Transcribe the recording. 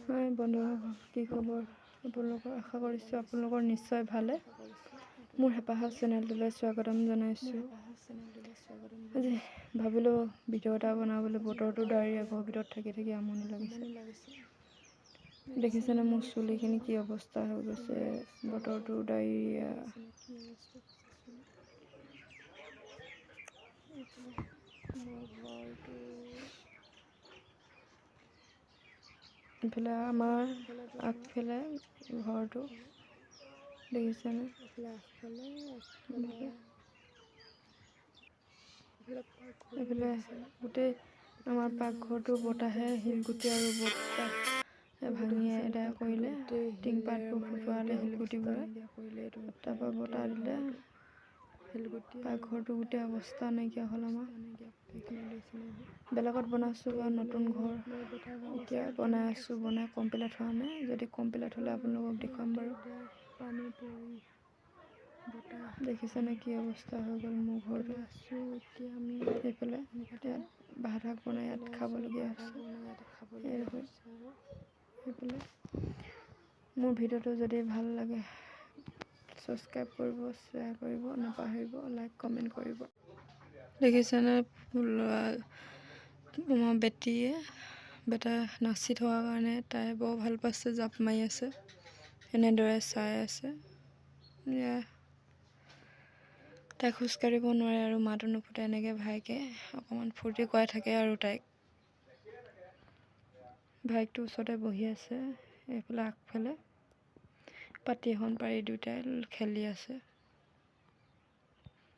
হয় বন্ধুসকল, কি খবৰ আপোনালোকৰ? আশা কৰিছোঁ আপোনালোকৰ নিশ্চয় ভালে। মোৰ হেঁপাহৰ চেনেলটোলৈ স্বাগতম জনাইছোঁ। আজি ভাবিলোঁ ভিডিঅ' এটা বনাবলৈ। বতৰটো ডাৱৰীয়া, ঘৰৰ ভিতৰত থাকি থাকি আমনি লাগিছে। দেখিছেনে মোৰ চুলিখিনি কি অৱস্থা হৈ গৈছে? বতৰটো ডাৱৰীয়া। এইফালে আমাৰ আগফালে ঘৰটো দেখিছেনে? এইফালে গোটেই আমাৰ পাকঘৰটো বতাহে শিলগুটি আৰু বতাহ ভাঙি এদায় কৰিলে। টিংপাতবোৰ ফুটোৱালে শিলগুটিবোৰে, তাৰপৰা বতাহ দিলে পাকঘৰটো গোটেই অৱস্থা নাইকিয়া হ'ল। আমাৰ বেলেগত বনাইছোঁ বা নতুন ঘৰ এতিয়া বনাই আছোঁ, বনাই কমপ্লিট হোৱা নাই। যদি কমপ্লিট হ'লে আপোনালোকক দেখুৱাম বাৰু। দেখিছেনে কি অৱস্থা হৈ গ'ল মোৰ ঘৰটো? সেইফালে ইয়াত ভাত শাক বনাই ইয়াত খাবলগীয়া হৈছে। সেইফালে মোৰ ভিডিঅ'টো যদি ভাল লাগে ছাবস্ক্ৰাইব কৰিব, শ্বেয়াৰ কৰিব নাপাহৰিব, লাইক কমেণ্ট কৰিব। দেখিছেনে আমাৰ বেটা নাচি থকাৰ কাৰণে তাই বৰ ভাল পাইছে, জাপ মাৰি আছে, এনেদৰে চাই আছে। তাই খোজকাঢ়িব নোৱাৰে আৰু মাতো নুফুটে। এনেকৈ ভাইকে অকণমান ফূৰ্তি কৰাই থাকে আৰু ভাইকটোৰ ওচৰতে বহি আছে। এইফালে আগফালে পাটি এখন পাৰি দুয়োটাই খেলি আছে।